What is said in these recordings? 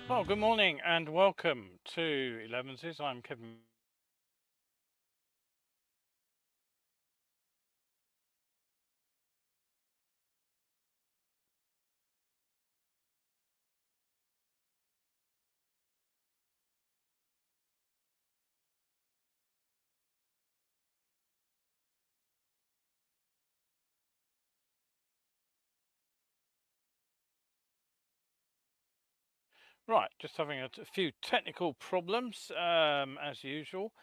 Well, good morning and welcome to Elevenses. I'm Kevin. Right, just having a few technical problems as usual.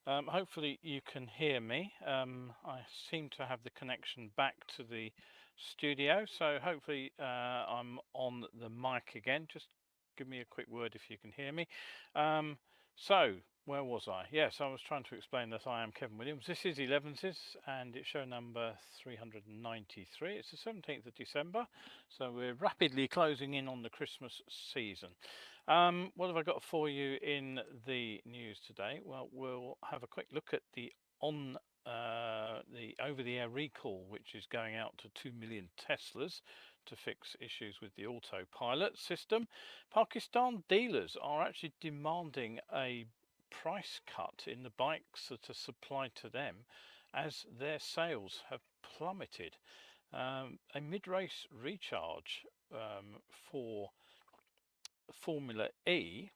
Hopefully you can hear me. I seem to have the connection back to the studio, so hopefully I'm on the mic again. Just give me a quick word if you can hear me. Um, so, where was I? Yes, I was trying to explain that I am Kevin Williams. This is Elevenses and it's show number 393. It's the 17th of December, so we're rapidly closing in on the Christmas season. What have I got for you in the news today? Well, we'll have a quick look at the over-the-air recall, which is going out to 2 million Teslas to fix issues with the autopilot system. Pakistan dealers are actually demanding a price cut in the bikes that are supplied to them as their sales have plummeted. A mid-race recharge for Formula E,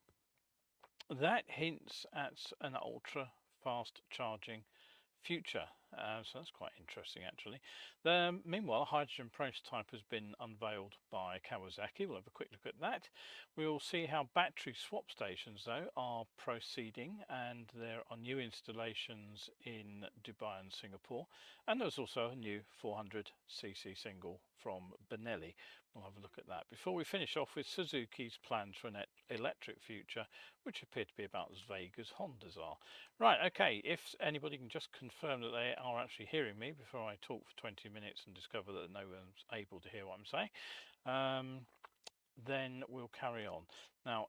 that hints at an ultra fast charging future. So that's quite interesting, actually. Meanwhile, a hydrogen prototype has been unveiled by Kawasaki. We'll have a quick look at that. We'll see how battery swap stations, though, are proceeding, and there are new installations in Dubai and Singapore. And there's also a new 400cc single from Benelli. We'll have a look at that. Before we finish off with Suzuki's plans for an electric future, which appear to be about as vague as Honda's are. Right, okay, if anybody can just confirm that they are actually hearing me before I talk for 20 minutes and discover that no one's able to hear what I'm saying, then we'll carry on. Now,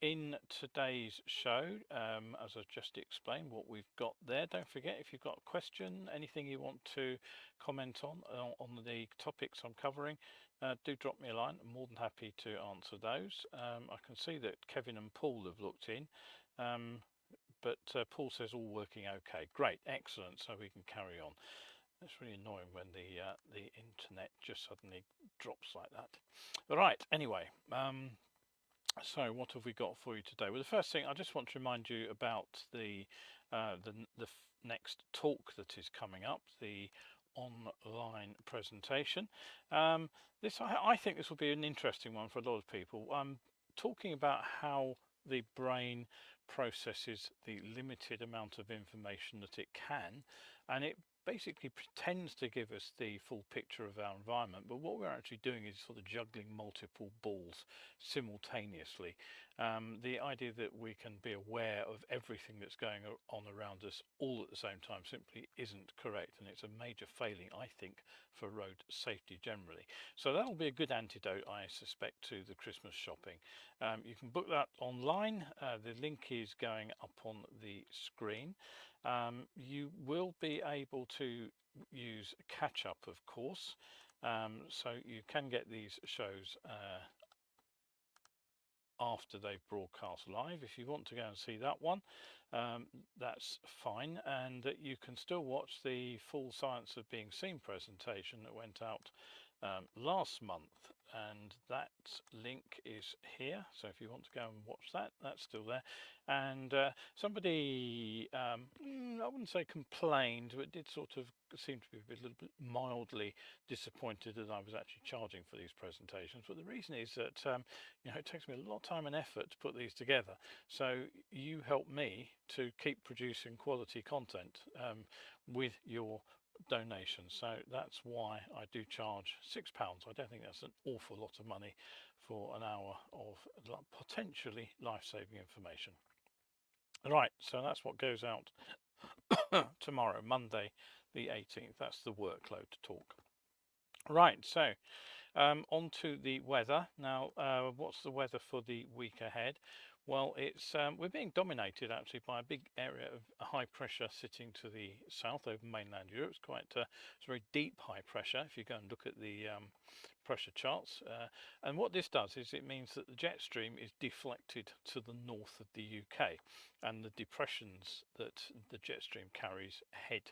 in today's show, as I just explained what we've got there, don't forget, if you've got a question, anything you want to comment on the topics I'm covering, do drop me a line. I'm more than happy to answer those. I can see that Kevin and Paul have looked in, but Paul says all working okay. Great, excellent, so we can carry on. It's really annoying when the internet just suddenly drops like that. All right, anyway, so what have we got for you today? Well, the first thing I just want to remind you about the next talk that is coming up, the online presentation. I think this will be an interesting one for a lot of people. I'm talking about how the brain processes the limited amount of information that it can, and it basically pretends to give us the full picture of our environment, but what we're actually doing is sort of juggling multiple balls simultaneously. The idea that we can be aware of everything that's going on around us all at the same time simply isn't correct, and it's a major failing, I think, for road safety generally. So that will be a good antidote, I suspect, to the Christmas shopping. You can book that online. The link is going up on the screen. You will be able to use catch up, of course, so you can get these shows after they've broadcast live. If you want to go and see that one, that's fine, and you can still watch the full Science of Being Seen presentation that went out last month, and that link is here. So if you want to go and watch that, that's still there. And somebody, I wouldn't say complained, but did sort of seem to be a little bit mildly disappointed that I was actually charging for these presentations. But the reason is that it takes me a lot of time and effort to put these together. So you help me to keep producing quality content with your donations. So that's why I do charge £6. I don't think that's an awful lot of money for an hour of potentially life-saving information. Right, so that's what goes out tomorrow, Monday the 18th. That's the workload talk. Right, so On to the weather. Now, what's the weather for the week ahead? Well, it's we're being dominated actually by a big area of high pressure sitting to the south over mainland Europe. It's quite it's very deep high pressure if you go and look at the pressure charts. And what this does is it means that the jet stream is deflected to the north of the UK, and the depressions that the jet stream carries head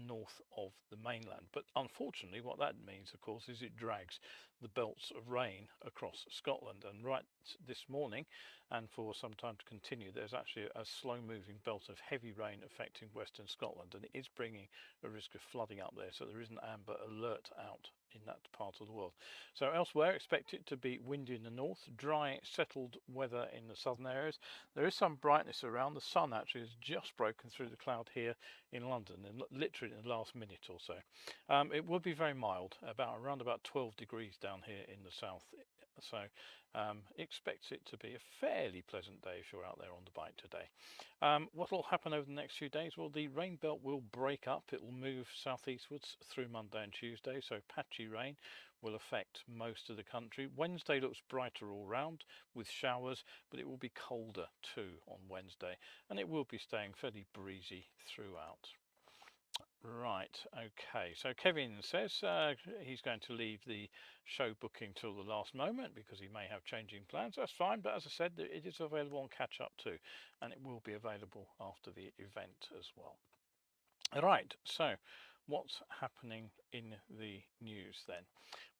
north of the mainland. But unfortunately, what that means, of course, is it drags the belts of rain across Scotland. And right this morning, and for some time to continue, there's actually a slow moving belt of heavy rain affecting western Scotland, and it is bringing a risk of flooding up there. So there is an amber alert out in that part of the world. So elsewhere, expect it to be windy in the north, dry, settled weather in the southern areas. There is some brightness around. The sun actually has just broken through the cloud here in London, and literally in the last minute or so. It will be very mild, around about 12 degrees down here in the south. So expect it to be a fairly pleasant day if you're out there on the bike today. What will happen over the next few days? Well, the rain belt will break up. It will move southeastwards through Monday and Tuesday, so patchy rain will affect most of the country. Wednesday looks brighter all round with showers, but it will be colder too on Wednesday, and it will be staying fairly breezy throughout. Right, okay, so Kevin says he's going to leave the show booking till the last moment because he may have changing plans. That's fine, but as I said, it is available on Catch Up too, and it will be available after the event as well. Right, so what's happening in the news then?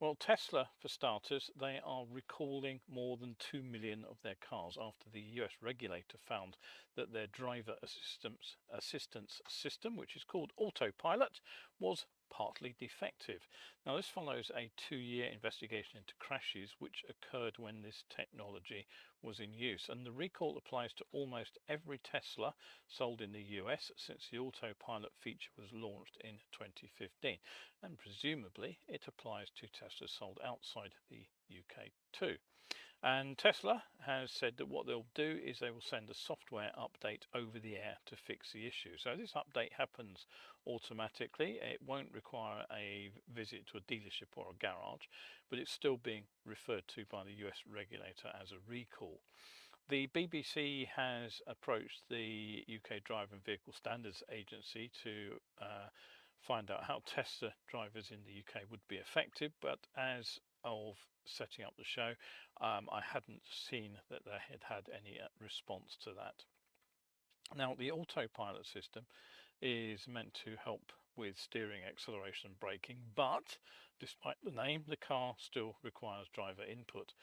Well, Tesla, for starters, they are recalling more than 2 million of their cars after the US regulator found that their driver assistance system, which is called autopilot, was partly defective. Now, this follows a 2-year investigation into crashes which occurred when this technology was in use, and the recall applies to almost every Tesla sold in the US since the autopilot feature was launched in 2015, and presumably it applies to Teslas sold outside the UK too. And Tesla has said that what they'll do is they will send a software update over the air to fix the issue. So this update happens automatically. It won't require a visit to a dealership or a garage, but it's still being referred to by the US regulator as a recall. The BBC has approached the UK Driver and Vehicle Standards Agency to find out how Tesla drivers in the UK would be affected, but as of setting up the show, I hadn't seen that they had any response to that. Now, the autopilot system is meant to help with steering, acceleration, and braking, but despite the name, the car still requires driver input.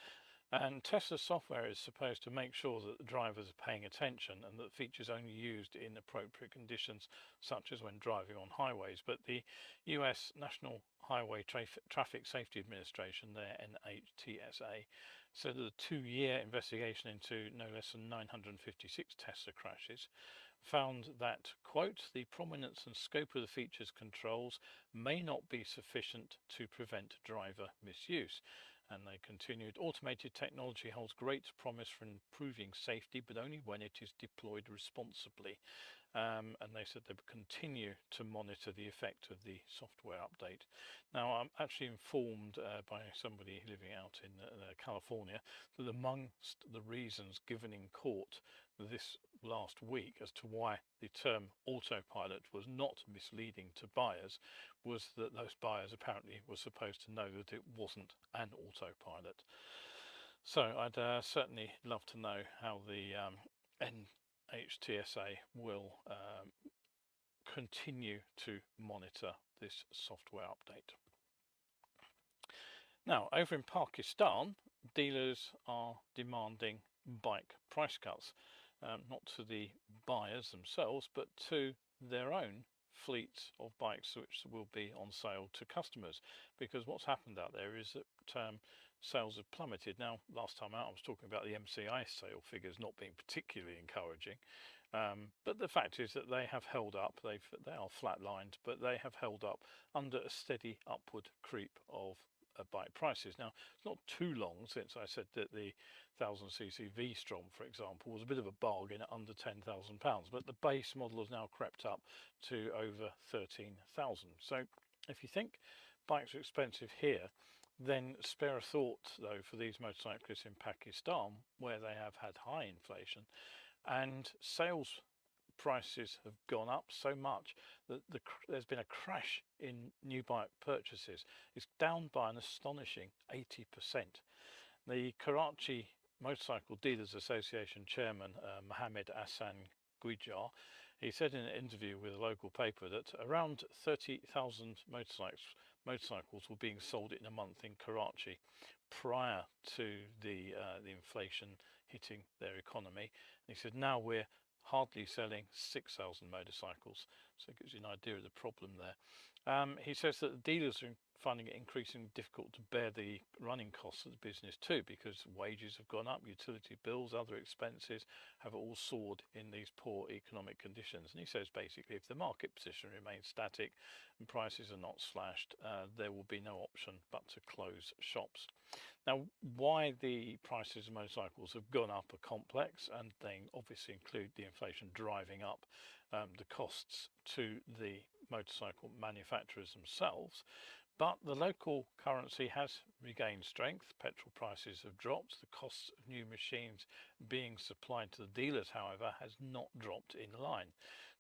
And Tesla software is supposed to make sure that the drivers are paying attention and that features only used in appropriate conditions, such as when driving on highways. But the US National Highway Traffic Safety Administration, their NHTSA, said that a 2-year investigation into no less than 956 Tesla crashes found that, quote, the prominence and scope of the feature's controls may not be sufficient to prevent driver misuse. And they continued, automated technology holds great promise for improving safety, but only when it is deployed responsibly. And they said they would continue to monitor the effect of the software update. Now, I'm actually informed by somebody living out in California that amongst the reasons given in court this last week as to why the term autopilot was not misleading to buyers was that those buyers apparently were supposed to know that it wasn't an autopilot. So I'd certainly love to know how the NHTSA will continue to monitor this software update. Now, over in Pakistan, dealers are demanding bike price cuts, not to the buyers themselves, but to their own fleets of bikes which will be on sale to customers, because what's happened out there is that sales have plummeted. Now, last time out I was talking about the MCI sale figures not being particularly encouraging, but the fact is that they have held up. They are flatlined, but they have held up under a steady upward creep of bike prices. Now, it's not too long since I said that the 1000cc V-Strom, for example, was a bit of a bargain at under £10,000, but the base model has now crept up to over 13,000. So if you think bikes are expensive here, Then spare a thought, though, for these motorcyclists in Pakistan, where they have had high inflation and sales prices have gone up so much that there's been a crash in new bike purchases. It's down by an astonishing 80%. The Karachi Motorcycle Dealers Association chairman, Mohammed Hassan Guijar, he said in an interview with a local paper that around 30,000 motorcycles were being sold in a month in Karachi prior to the inflation hitting their economy. And he said now we're hardly selling 6,000 motorcycles, so it gives you an idea of the problem there. He says that the dealers are finding it increasingly difficult to bear the running costs of the business too, because wages have gone up, utility bills, other expenses have all soared in these poor economic conditions. And he says basically if the market position remains static and prices are not slashed, there will be no option but to close shops. Now, why the prices of motorcycles have gone up are complex, and they obviously include the inflation driving up the costs to the motorcycle manufacturers themselves. But the local currency has regained strength. Petrol prices have dropped. The costs of new machines being supplied to the dealers, however, has not dropped in line.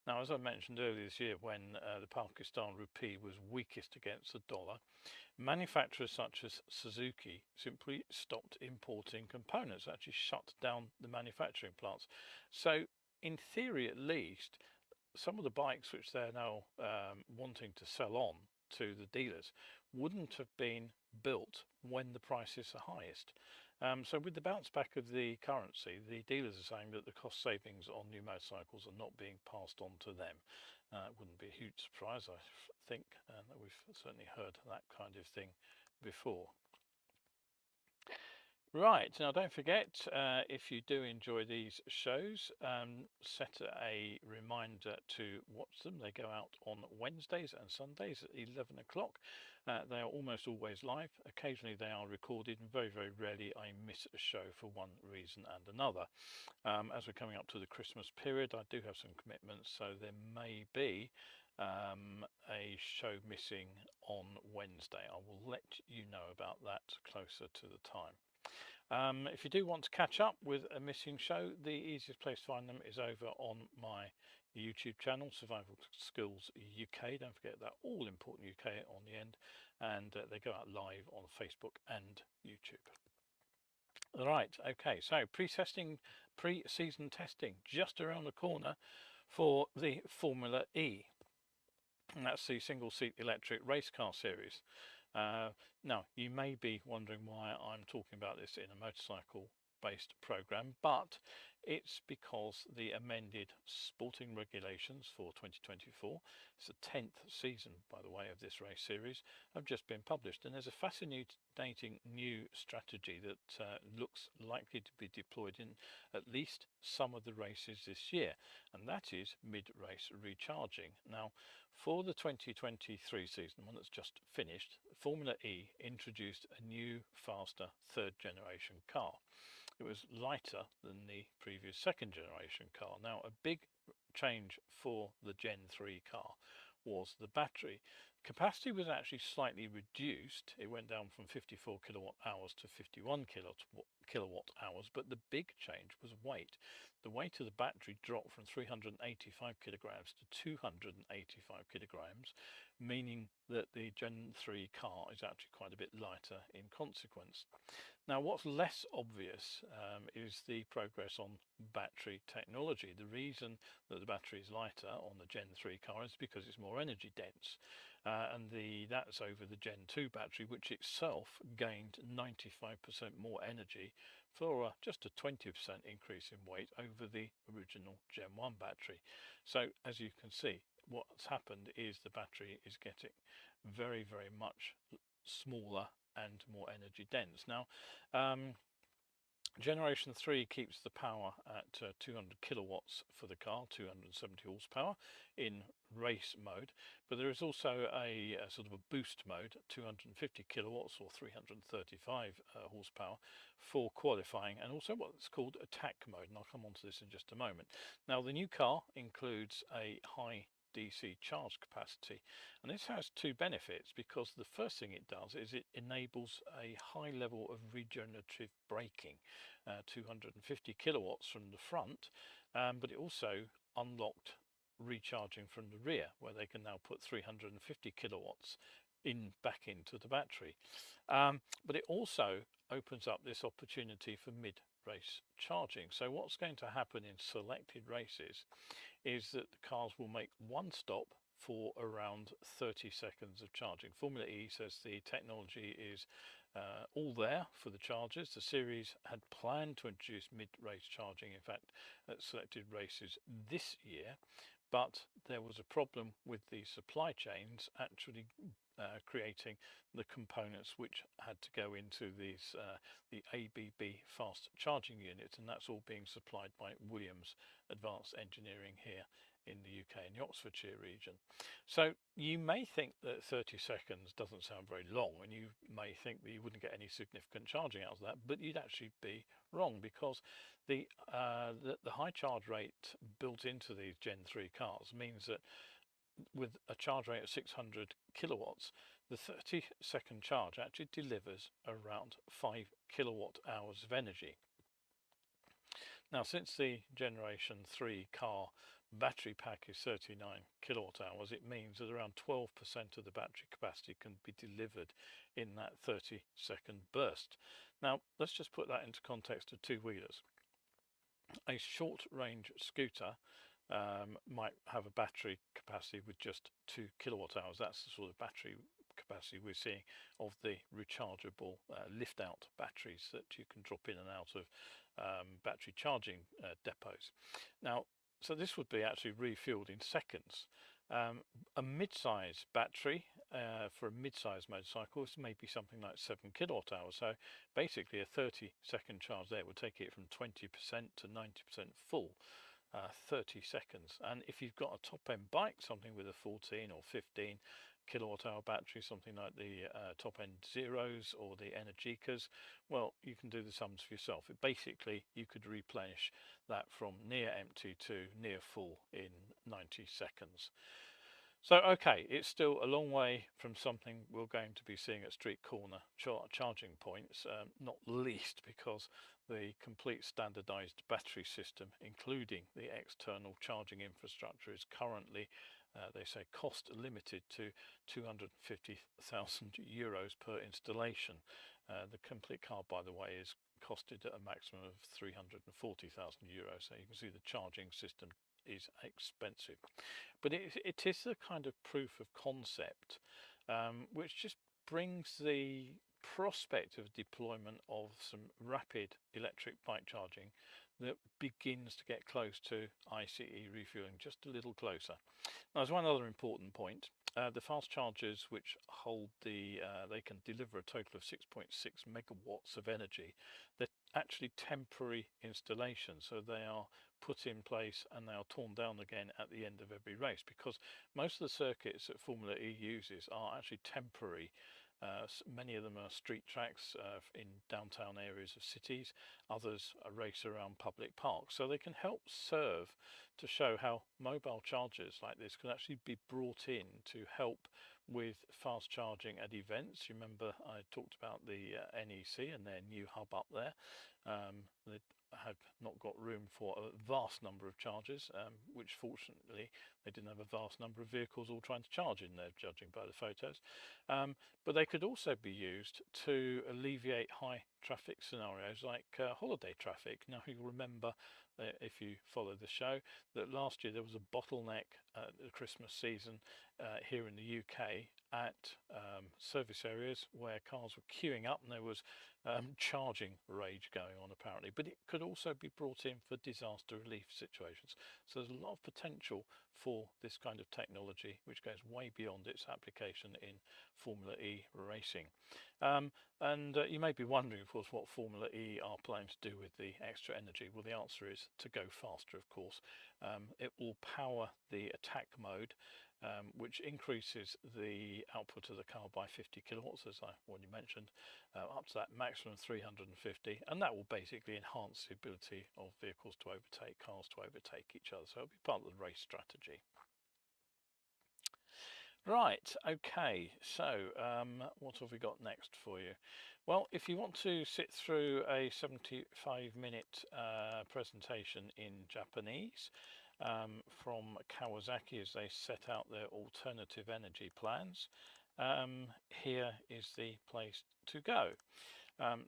Now, as I mentioned earlier this year, when the Pakistan rupee was weakest against the dollar, manufacturers such as Suzuki simply stopped importing components, actually shut down the manufacturing plants. So, in theory at least, some of the bikes which they're now wanting to sell on to the dealers wouldn't have been built when the prices are highest. So with the bounce back of the currency, the dealers are saying that the cost savings on new motorcycles are not being passed on to them. It wouldn't be a huge surprise, I think, and we've certainly heard that kind of thing before. Right, now don't forget, if you do enjoy these shows, set a reminder to watch them. They go out on Wednesdays and Sundays at 11 o'clock. They are almost always live. Occasionally they are recorded, and very, very rarely I miss a show for one reason and another. As we're coming up to the Christmas period, I do have some commitments, so there may be a show missing on Wednesday. I will let you know about that closer to the time. If you do want to catch up with a missing show, the easiest place to find them is over on my YouTube channel, Survival Skills UK. Don't forget that all important UK on the end, and they go out live on Facebook and YouTube. All right, okay, so pre-season testing just around the corner for the Formula E. And that's the single-seat electric race car series. Now, you may be wondering why I'm talking about this in a motorcycle-based program, but it's because the amended sporting regulations for 2024, it's the 10th season, by the way, of this race series, have just been published. And there's a fascinating new strategy that looks likely to be deployed in at least some of the races this year, and that is mid-race recharging. Now, for the 2023 season, one that's just finished, Formula E introduced a new, faster third generation car. It was lighter than the previous second generation car. Now, a big change for the Gen 3 car was the battery. Capacity was actually slightly reduced. It went down from 54 kilowatt hours to 51 kilowatt hours, but the big change was weight. The weight of the battery dropped from 385 kilograms to 285 kilograms, meaning that the Gen 3 car is actually quite a bit lighter in consequence. Now, what's less obvious is the progress on battery technology. The reason that the battery is lighter on the Gen 3 car is because it's more energy dense. And that's over the Gen 2 battery, which itself gained 95% more energy for just a 20% increase in weight over the original Gen 1 battery. So as you can see, what's happened is the battery is getting very, very much smaller and more energy dense. Now, Generation 3 keeps the power at 200 kilowatts for the car, 270 horsepower in race mode, but there is also a sort of a boost mode, 250 kilowatts or 335 horsepower for qualifying, and also what's called attack mode, and I'll come on to this in just a moment. Now, the new car includes a high DC charge capacity. And this has two benefits, because the first thing it does is it enables a high level of regenerative braking, 250 kilowatts from the front, but it also unlocked recharging from the rear, where they can now put 350 kilowatts back into the battery. But it also opens up this opportunity for mid-race charging. So what's going to happen in selected races is that the cars will make one stop for around 30 seconds of charging. Formula E says the technology is all there for the chargers. The series had planned to introduce mid-race charging, in fact, at selected races this year, but there was a problem with the supply chains actually creating the components which had to go into these the ABB fast charging units, and that's all being supplied by Williams Advanced Engineering here in the UK, in the Oxfordshire region. So you may think that 30 seconds doesn't sound very long, and you may think that you wouldn't get any significant charging out of that, but you'd actually be wrong, because the high charge rate built into these Gen 3 cars means that with a charge rate of 600 kilowatts, the 30-second charge actually delivers around 5 kilowatt hours of energy. Now, since the Generation 3 car battery pack is 39 kilowatt hours, it means that around 12% of the battery capacity can be delivered in that 30-second burst. Now, let's just put that into context of two-wheelers. A short-range scooter might have a battery capacity with just 2 kilowatt hours. That's the sort of battery capacity we're seeing of the rechargeable lift-out batteries that you can drop in and out of battery charging depots. Now, so this would be actually refueled in seconds. A mid-size battery for a mid-size motorcycle is maybe something like 7 kilowatt hours. So basically a 30-second charge there would take it from 20% to 90% full. 30 seconds. And if you've got a top-end bike, something with a 14 or 15 kilowatt hour battery, something like the top-end Zeros or the Energicas, well, you can do the sums for yourself. Basically, you could replenish that from near empty to near full in 90 seconds. So, okay, it's still a long way from something we're going to be seeing at street corner charging points, not least because the complete standardized battery system, including the external charging infrastructure, is currently, they say, cost limited to €250,000 per installation. The complete car, by the way, is costed at a maximum of €340,000. So you can see the charging system is expensive, but it is a kind of proof of concept, which just brings the prospect of deployment of some rapid electric bike charging that begins to get close to ICE refueling, just a little closer. Now, there's one other important point. The fast chargers, which hold they can deliver a total of 6.6 megawatts of energy. They're actually temporary installations, so they are put in place and they are torn down again at the end of every race, because most of the circuits that Formula E uses are actually temporary. Many of them are street tracks in downtown areas of cities. Others race around public parks, so they can help serve to show how mobile chargers like this can actually be brought in to help with fast charging at events. You remember I talked about the NEC and their new hub up there. They had not got room for a vast number of chargers, which fortunately they didn't have a vast number of vehicles all trying to charge in there, judging by the photos. But they could also be used to alleviate high traffic scenarios like holiday traffic. Now, you'll remember, if you follow the show, that last year there was a bottleneck at the Christmas season here in the UK at service areas where cars were queuing up, and there was charging rage going on apparently. But it could also be brought in for disaster relief situations. So there's a lot of potential for this kind of technology, which goes way beyond its application in Formula E racing. And you may be wondering, of course, what Formula E are planning to do with the extra energy. Well, the answer is to go faster, of course. It will power the attack mode, which increases the output of the car by 50 kilowatts, as I already mentioned, up to that maximum 350, and that will basically enhance the ability of vehicles to overtake, cars to overtake each other. So it'll be part of the race strategy. Right, okay, so what have we got next for you? Well, if you want to sit through a 75-minute presentation in Japanese from Kawasaki as they set out their alternative energy plans, here is the place to go.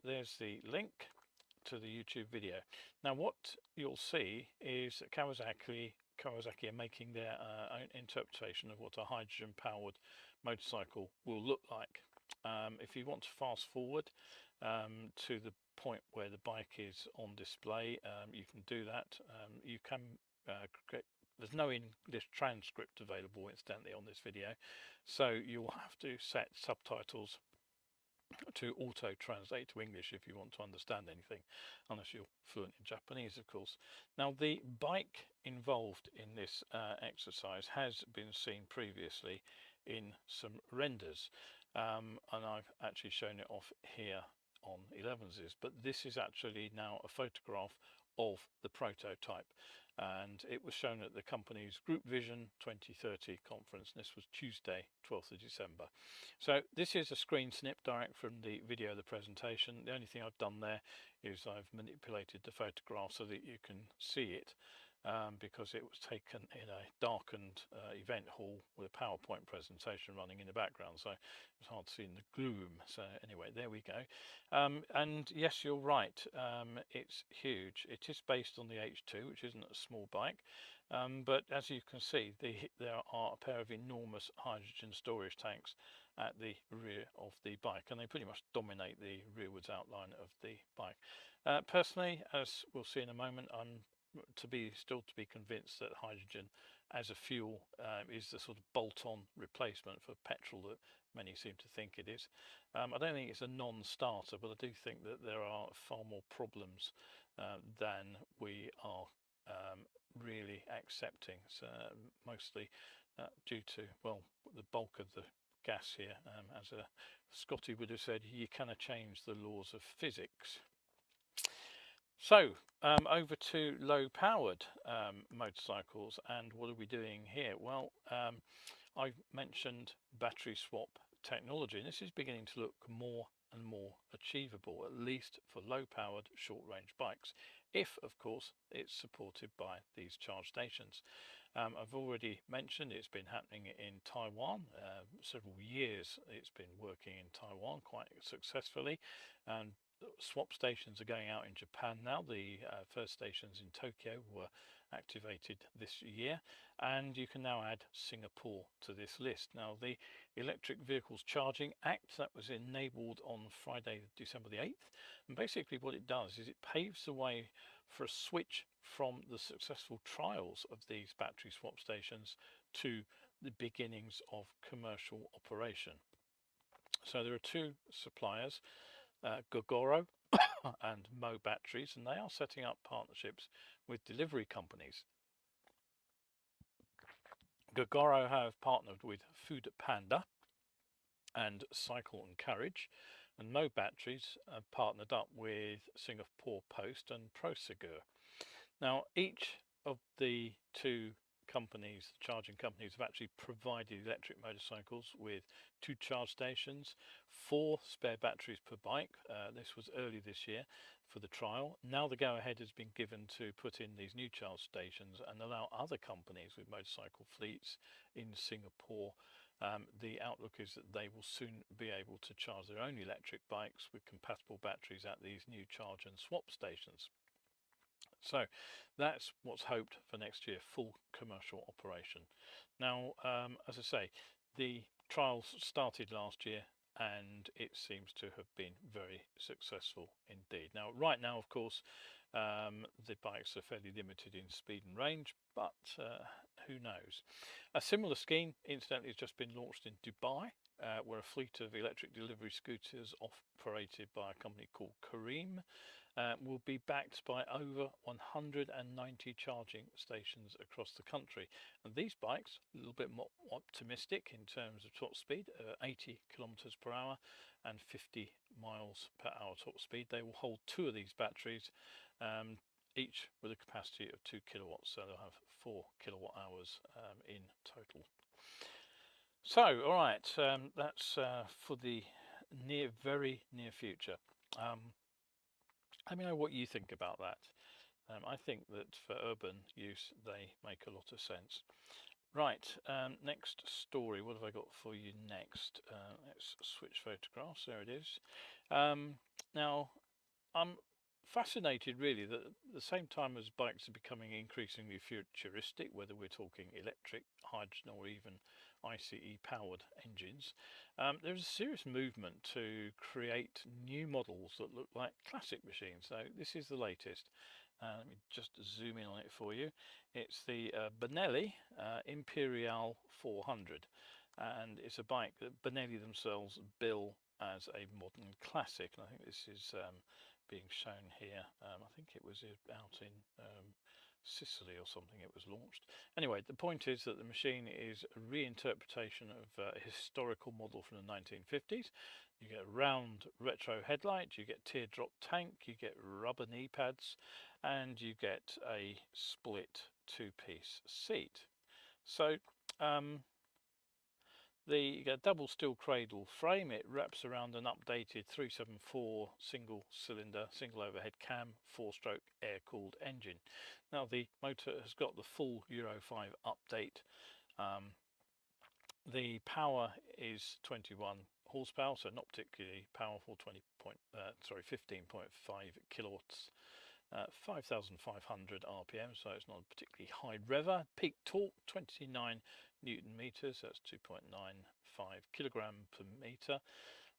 There's the link to the YouTube video. Now what you'll see is that Kawasaki are making their own interpretation of what a hydrogen powered motorcycle will look like. If you want to fast forward to the point where the bike is on display, you can do that. You can there's no English transcript available incidentally on this video, so you'll have to set subtitles to auto translate to English if you want to understand anything, unless you're fluent in Japanese, of course. Now, the bike involved in this exercise has been seen previously in some renders, and I've actually shown it off here on Elevenses, but this is actually now a photograph of the prototype, and it was shown at the company's Group Vision 2030 conference, and this was Tuesday 12th of December. So this is a screen snip direct from the video of the presentation. The only thing I've done there is I've manipulated the photograph so that you can see it, because it was taken in a darkened event hall with a PowerPoint presentation running in the background, so it's hard to see in the gloom. So anyway, there we go. And yes, you're right, it's huge. It is based on the H2, which isn't a small bike, but as you can see, there are a pair of enormous hydrogen storage tanks at the rear of the bike, and they pretty much dominate the rearwards outline of the bike. Personally, as we'll see in a moment, I'm still to be convinced that hydrogen as a fuel is the sort of bolt-on replacement for petrol that many seem to think it is. I don't think it's a non-starter, but I do think that there are far more problems than we are really accepting. So mostly due to, well, the bulk of the gas here, as a Scotty would have said, you cannot change the laws of physics. So over to low powered motorcycles, and what are we doing here? Well, I mentioned battery swap technology, and this is beginning to look more and more achievable, at least for low powered short range bikes, if of course it's supported by these charge stations. I've already mentioned it's been happening in Taiwan. Several years it's been working in Taiwan quite successfully, and swap stations are going out in Japan now. The first stations in Tokyo were activated this year, and you can now add Singapore to this list. Now, the Electric Vehicles Charging Act that was enabled on Friday, December the 8th, and basically what it does is it paves the way for a switch from the successful trials of these battery swap stations to the beginnings of commercial operation. So there are two suppliers, Gogoro and Mo Batteries, and they are setting up partnerships with delivery companies. Gogoro have partnered with Food Panda and Cycle and Carriage, and Mo Batteries have partnered up with Singapore Post and Prosegur. Now, each of the two companies, charging companies, have actually provided electric motorcycles with 2 charge stations, 4 spare batteries per bike. This was early this year for the trial. Now the go-ahead has been given to put in these new charge stations and allow other companies with motorcycle fleets in Singapore. The outlook is that they will soon be able to charge their own electric bikes with compatible batteries at these new charge and swap stations. So that's what's hoped for next year, full commercial operation. Now, as I say, the trials started last year and it seems to have been very successful indeed. Now, right now, of course, the bikes are fairly limited in speed and range, but who knows? A similar scheme, incidentally, has just been launched in Dubai, where a fleet of electric delivery scooters operated by a company called Careem will be backed by over 190 charging stations across the country. And these bikes, a little bit more optimistic in terms of top speed, 80 kilometers per hour and 50 miles per hour top speed. They will hold 2 of these batteries, each with a capacity of 2 kilowatts, so they'll have 4 kilowatt hours in total. So, all right, that's for the very near future. Let me know what you think about that. I think that for urban use, they make a lot of sense. Right, next story. What have I got for you next? Let's switch photographs. There it is. Now, I'm fascinated really that at the same time as bikes are becoming increasingly futuristic, whether we're talking electric, hydrogen, or even ICE powered engines, there's a serious movement to create new models that look like classic machines. So this is the latest. Let me just zoom in on it for you. It's the Benelli Imperial 400, and it's a bike that Benelli themselves bill as a modern classic. And I think this is being shown here. I think it was out in Sicily or something it was launched. Anyway, the point is that the machine is a reinterpretation of a historical model from the 1950s. You get a round retro headlight, you get teardrop tank, you get rubber knee pads, and you get a split two-piece seat. So you get a double steel cradle frame. It wraps around an updated 374 single cylinder, single overhead cam, 4-stroke air-cooled engine. Now the motor has got the full Euro 5 update. The power is 21 horsepower, so not particularly powerful, 15.5 kilowatts. 5,500 RPM, so it's not a particularly high revver. Peak torque 29 Newton meters, that's 2.95 kilogram per meter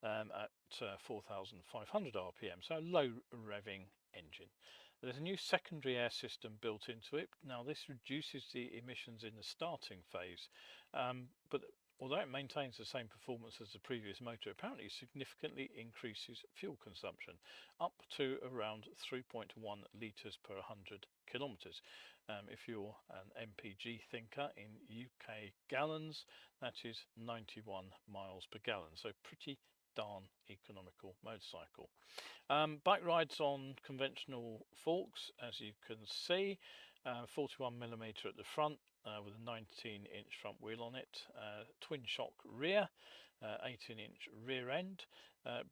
at 4,500 RPM, so a low revving engine. There's a new secondary air system built into it. Now this reduces the emissions in the starting phase, but although it maintains the same performance as the previous motor, apparently significantly increases fuel consumption up to around 3.1 litres per 100 kilometres. If you're an MPG thinker in UK gallons, that is 91 miles per gallon, so pretty darn economical motorcycle. Bike rides on conventional forks, as you can see, 41mm at the front, with a 19-inch front wheel on it, twin shock rear, 18-inch rear end,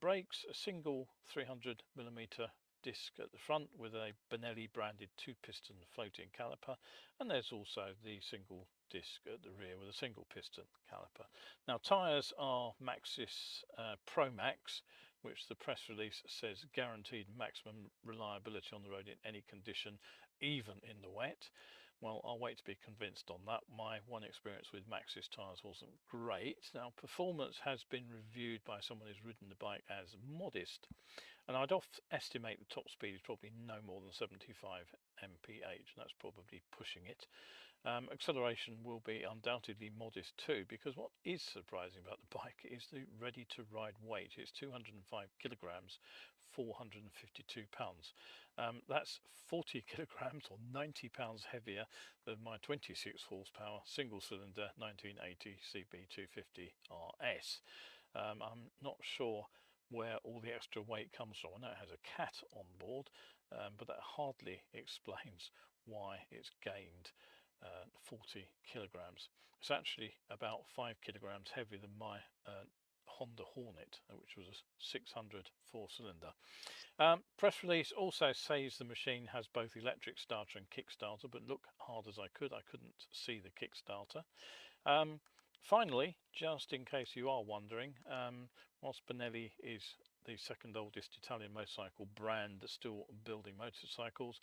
brakes, a single 300mm disc at the front with a Benelli branded 2-piston floating caliper, and there's also the single disc at the rear with a single piston caliper. Now tyres are Maxxis Pro Max, which the press release says guaranteed maximum reliability on the road in any condition, even in the wet. Well, I'll wait to be convinced on that. My one experience with Maxxis tyres wasn't great. Now, performance has been reviewed by someone who's ridden the bike as modest, and I'd estimate the top speed is probably no more than 75 mph. That's probably pushing it. Acceleration will be undoubtedly modest too, because what is surprising about the bike is the ready-to-ride weight. It's 205 kilograms, 452 pounds. That's 40 kilograms or 90 pounds heavier than my 26 horsepower single-cylinder 1980 CB250 RS. I'm not sure where all the extra weight comes from. I know it has a cat on board, but that hardly explains why it's gained 40 kilograms. It's actually about 5 kilograms heavier than my Honda Hornet, which was a 600 4-cylinder. Press release also says the machine has both electric starter and kickstarter, but look hard as I couldn't see the kickstarter. Finally, just in case you are wondering, whilst Benelli is the second oldest Italian motorcycle brand that's still building motorcycles,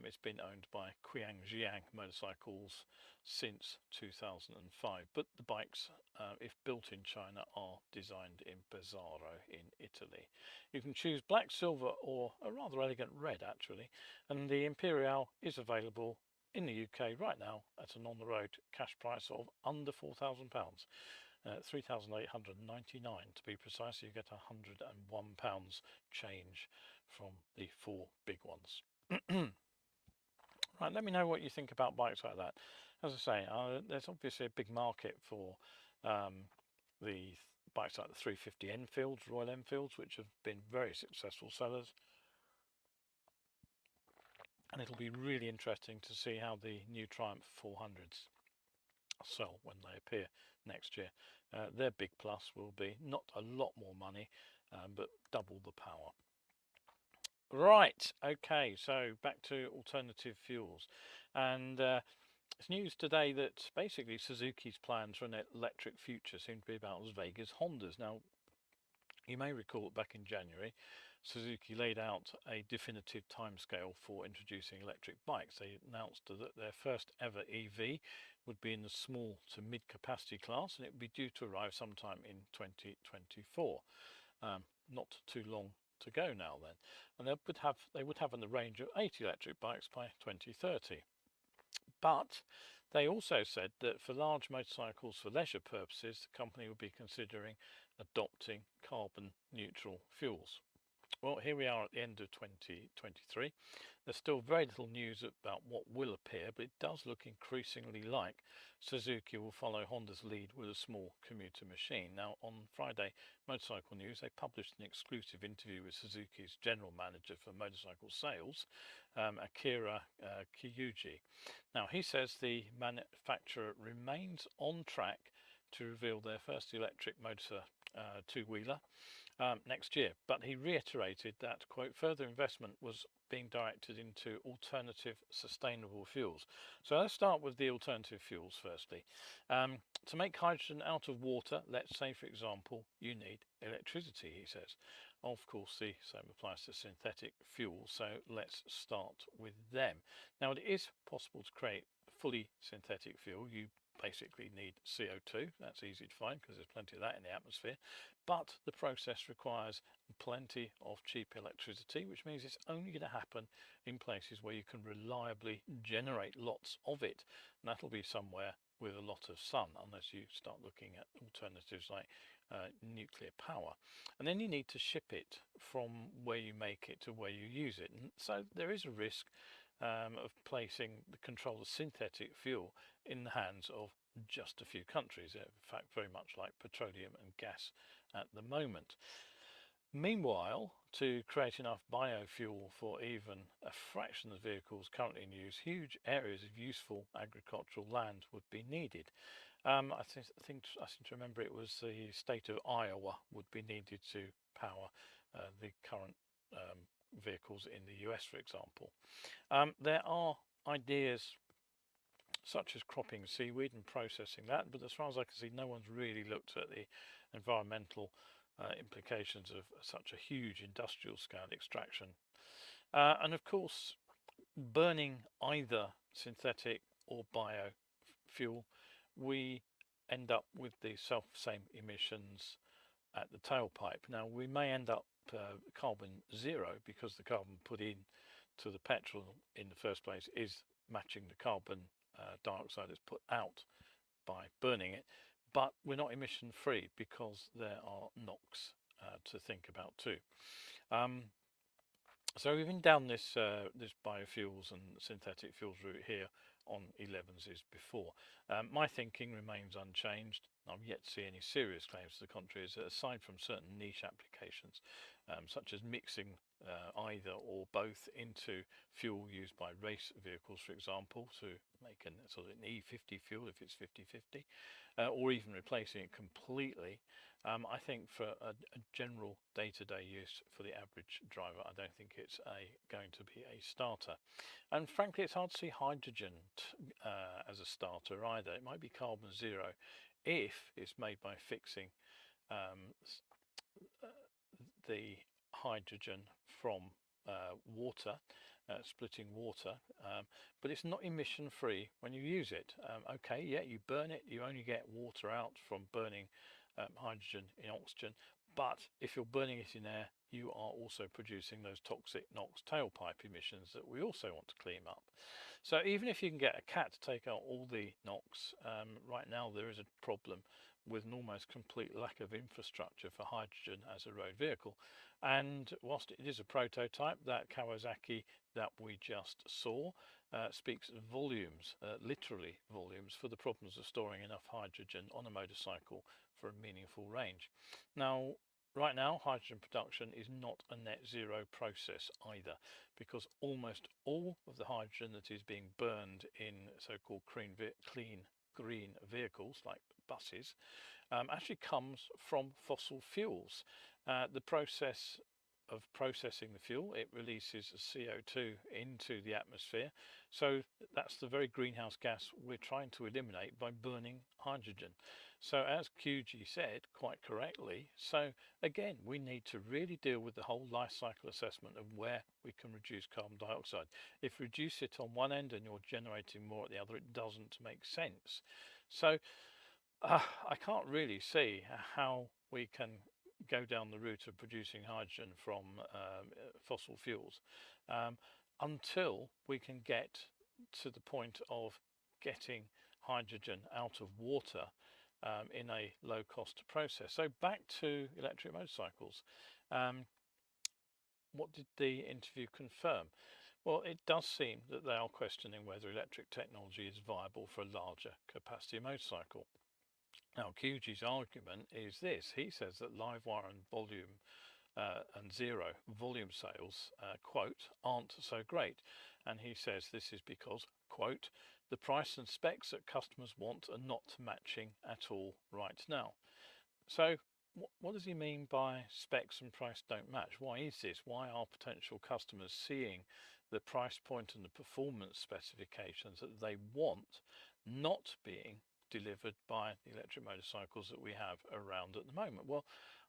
it's been owned by Jiang Motorcycles since 2005, but the bikes, if built in China, are designed in Pesaro in Italy. You can choose black, silver, or a rather elegant red actually, and the Imperial is available in the UK right now at an on-the-road cash price of under £4,000, £3,899 to be precise. You get £101 change from the 4 big ones. Right, let me know what you think about bikes like that. As I say, there's obviously a big market for the bikes like the 350 Enfields, Royal Enfields, which have been very successful sellers. And it'll be really interesting to see how the new Triumph 400s sell when they appear next year. Their big plus will be not a lot more money, but double the power. Right, okay, so back to alternative fuels. And it's news today that basically Suzuki's plans for an electric future seem to be about as vague as Honda's. Now, you may recall back in January, Suzuki laid out a definitive timescale for introducing electric bikes. They announced that their first ever EV would be in the small to mid capacity class, and it would be due to arrive sometime in 2024. Not too long to go now then, and they would have in the range of 80 electric bikes by 2030. But they also said that for large motorcycles for leisure purposes, the company would be considering adopting carbon neutral fuels. Well, here we are at the end of 2023. There's still very little news about what will appear, but it does look increasingly like Suzuki will follow Honda's lead with a small commuter machine. Now, on Friday, Motorcycle News, they published an exclusive interview with Suzuki's general manager for motorcycle sales, Akira Kiyuji. Now, he says the manufacturer remains on track to reveal their first electric motor two-wheeler next year, but he reiterated that, quote, further investment was being directed into alternative sustainable fuels. So let's start with the alternative fuels firstly. To make hydrogen out of water, let's say for example you need electricity, he says. Of course the same applies to synthetic fuels, so let's start with them. Now, it is possible to create fully synthetic fuel. You basically need CO2. That's easy to find because there's plenty of that in the atmosphere, but the process requires plenty of cheap electricity, which means it's only going to happen in places where you can reliably generate lots of it, and that'll be somewhere with a lot of sun, unless you start looking at alternatives like nuclear power. And then you need to ship it from where you make it to where you use it, and so there is a risk of placing the control of synthetic fuel in the hands of just a few countries, in fact very much like petroleum and gas at the moment. Meanwhile, to create enough biofuel for even a fraction of the vehicles currently in use, huge areas of useful agricultural land would be needed. I seem to remember it was the state of Iowa would be needed to power the current vehicles in the US, for example. There are ideas such as cropping seaweed and processing that, but as far as I can see, no one's really looked at the environmental implications of such a huge industrial scale extraction. And of course, burning either synthetic or biofuel, we end up with the same emissions at the tailpipe. Now, we may end up carbon zero because the carbon put in to the petrol in the first place is matching the carbon dioxide that's put out by burning it, but we're not emission free because there are NOx to think about too. So we've been down this biofuels and synthetic fuels route here on Elevenses before. My thinking remains unchanged. I've yet to see any serious claims to the contrary, aside from certain niche applications, such as mixing either or both into fuel used by race vehicles, for example, to make an E50 fuel if it's 50-50, or even replacing it completely. I think for a general day-to-day use for the average driver, I don't think it's going to be a starter. And frankly, it's hard to see hydrogen as a starter either. It might be carbon zero if it's made by fixing the hydrogen from water, splitting water, but it's not emission free when you use it. Okay, yeah, you burn it, you only get water out from burning hydrogen in oxygen, but if you're burning it in air, you are also producing those toxic NOx tailpipe emissions that we also want to clean up. So even if you can get a cat to take out all the NOx, right now there is a problem with an almost complete lack of infrastructure for hydrogen as a road vehicle. And whilst it is a prototype, that Kawasaki that we just saw speaks volumes, literally volumes, for the problems of storing enough hydrogen on a motorcycle for a meaningful range. Now, right now, hydrogen production is not a net zero process either, because almost all of the hydrogen that is being burned in so-called clean green vehicles like buses actually comes from fossil fuels. The process of processing the fuel, it releases CO2 into the atmosphere. So that's the very greenhouse gas we're trying to eliminate by burning hydrogen. So as QG said quite correctly, so again, we need to really deal with the whole life cycle assessment of where we can reduce carbon dioxide. If you reduce it on one end and you're generating more at the other, it doesn't make sense. So I can't really see how we can go down the route of producing hydrogen from fossil fuels until we can get to the point of getting hydrogen out of water in a low cost process. So back to electric motorcycles. What did the interview confirm? Well, it does seem that they are questioning whether electric technology is viable for a larger capacity motorcycle. Now, QG's argument is this. He says that live wire and volume and zero volume sales, quote, aren't so great. And he says this is because, quote, the price and specs that customers want are not matching at all right now. So what does he mean by specs and price don't match? Why is this? Why are potential customers seeing the price point and the performance specifications that they want not being delivered by the electric motorcycles that we have around at the moment? Well,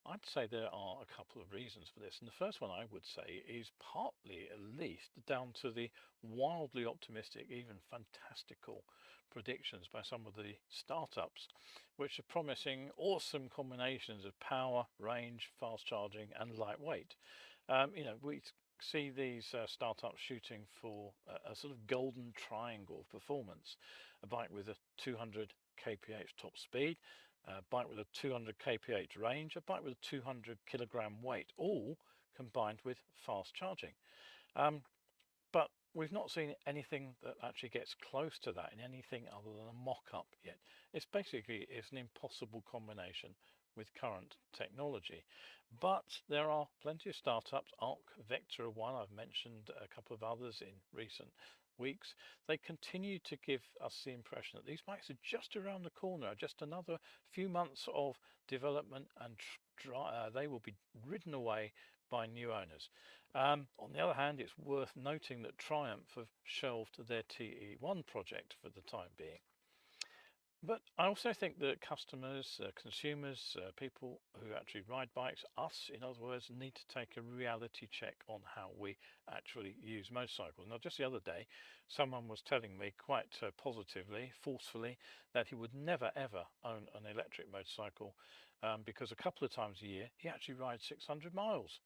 I'd say there are a couple of reasons for this. And the first one I would say is partly at least down to the wildly optimistic, even fantastical predictions by some of the startups, which are promising awesome combinations of power, range, fast charging and lightweight. We see these startups shooting for a sort of golden triangle of performance: a bike with a 200 kph top speed, a bike with a 200 kph range, a bike with a 200 kilogram weight, all combined with fast charging. But we've not seen anything that actually gets close to that in anything other than a mock-up yet. It's an impossible combination with current technology. But there are plenty of startups. Arc Vector one, I've mentioned a couple of others in recent weeks. They continue to give us the impression that these bikes are just around the corner, just another few months of development, and they will be ridden away by new owners. On the other hand, it's worth noting that Triumph have shelved their TE1 project for the time being. But I also think that customers, consumers, people who actually ride bikes, us in other words, need to take a reality check on how we actually use motorcycles. Now, just the other day, someone was telling me quite positively, forcefully, that he would never ever own an electric motorcycle because a couple of times a year he actually rides 600 miles.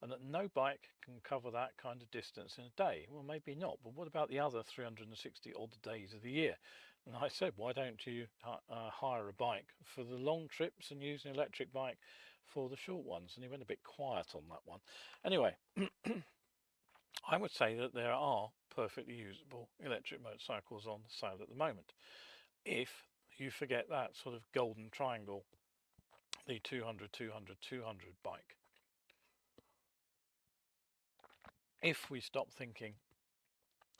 And that no bike can cover that kind of distance in a day. Well, maybe not, but what about the other 360 odd days of the year? And I said, why don't you hire a bike for the long trips and use an electric bike for the short ones? And he went a bit quiet on that one. Anyway, I would say that there are perfectly usable electric motorcycles on sale at the moment. If you forget that sort of golden triangle, the 200, 200, 200 bike. If we stop thinking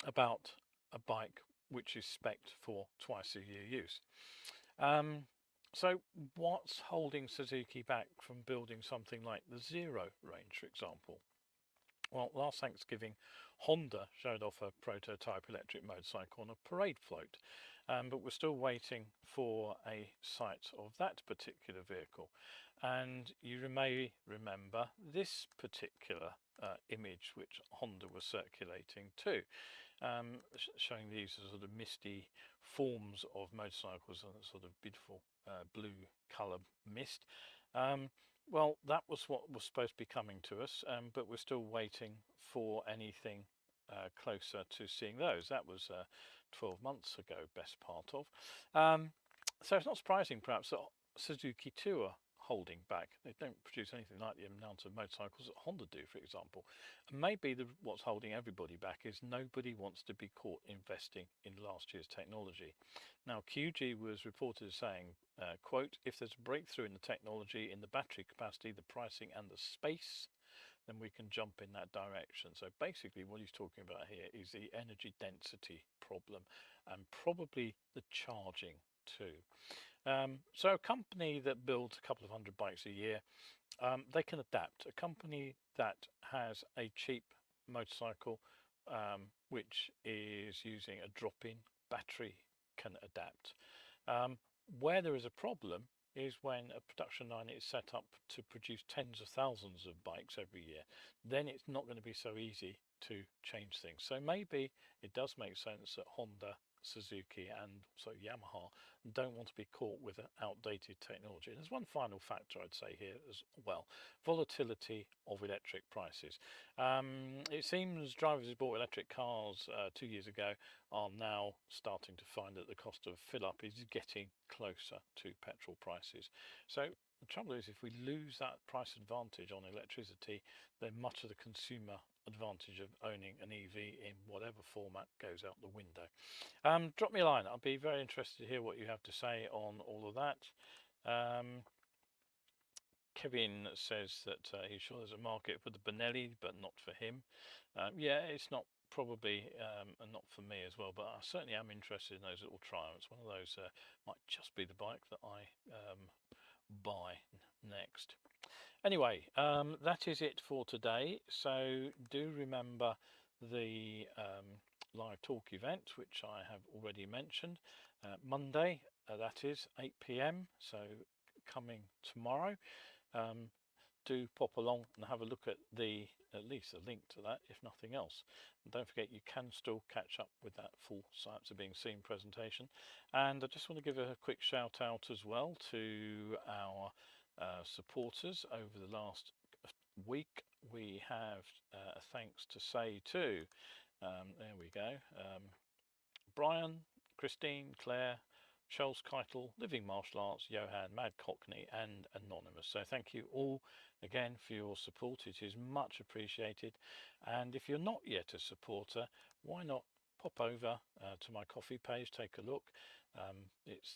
about a bike which is spec'd for twice a year use. So what's holding Suzuki back from building something like the Zero range, for example? Well, last Thanksgiving, Honda showed off a prototype electric motorcycle on a parade float, but we're still waiting for a sight of that particular vehicle. And you may remember this particular image which Honda was circulating too, showing these sort of misty forms of motorcycles and a sort of beautiful blue colour mist. Well, that was what was supposed to be coming to us, but we're still waiting for anything closer to seeing those. That was 12 months ago, best part of. So it's not surprising perhaps that Suzuki too are holding back. They don't produce anything like the amount of motorcycles that Honda do, for example. And maybe what's holding everybody back is nobody wants to be caught investing in last year's technology. Now, QG was reported as saying, quote, if there's a breakthrough in the technology, in the battery capacity, the pricing and the space, then we can jump in that direction. So basically what he's talking about here is the energy density problem and probably the charging too. So a company that builds a couple of hundred bikes a year, they can adapt. A company that has a cheap motorcycle which is using a drop-in battery can adapt. Where there is a problem is when a production line is set up to produce tens of thousands of bikes every year. Then it's not going to be so easy to change things. So maybe it does make sense that Honda, Suzuki and so Yamaha don't want to be caught with an outdated technology. And there's one final factor I'd say here as well: volatility of electric prices. It seems drivers who bought electric cars 2 years ago are now starting to find that the cost of fill up is getting closer to petrol prices. So the trouble is, if we lose that price advantage on electricity, then much of the consumer advantage of owning an EV in whatever format goes out the window. Drop me a line. I'll be very interested to hear what you have to say on all of that. Kevin says that he's sure there's a market for the Benelli, but not for him. Yeah, it's not probably and not for me as well, but I certainly am interested in those little triumphs. One of those might just be the bike that I buy next. Anyway, that is it for today. So do remember the live talk event, which I have already mentioned, Monday, that is 8 p.m. so coming tomorrow. Do pop along and have a look at at least a link to that, if nothing else. And don't forget, you can still catch up with that full Sights Are Being Seen presentation. And I just want to give a quick shout out as well to our supporters over the last week. We have thanks to say to there we go, Brian, Christine, Claire, Charles Keitel, Living Martial Arts, Johan, Mad Cockney and Anonymous. So thank you all again for your support. It is much appreciated. And if you're not yet a supporter, why not pop over to my Ko-fi page, take a look. It's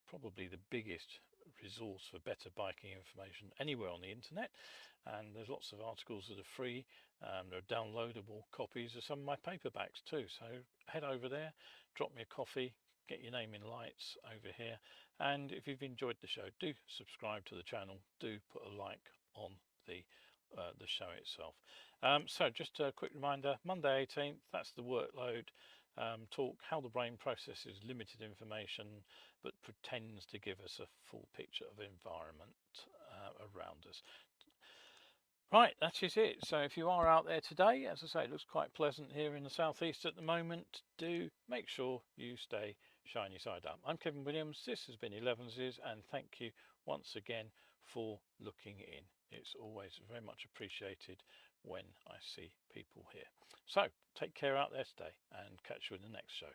probably the biggest resource for better biking information anywhere on the internet, and there's lots of articles that are free. There are downloadable copies of some of my paperbacks too, so head over there, drop me a coffee, get your name in lights over here, and if you've enjoyed the show, do subscribe to the channel, do put a like on the show itself. So just a quick reminder, Monday 18th, that's the Workload talk, how the brain processes limited information but pretends to give us a full picture of the environment around us. Right, that is it. So if you are out there today, as I say, it looks quite pleasant here in the southeast at the moment. Do make sure you stay shiny side up. I'm Kevin Williams, this has been Elevenses, and thank you once again for looking in. It's always very much appreciated when I see people here. So take care out there today, and catch you in the next show.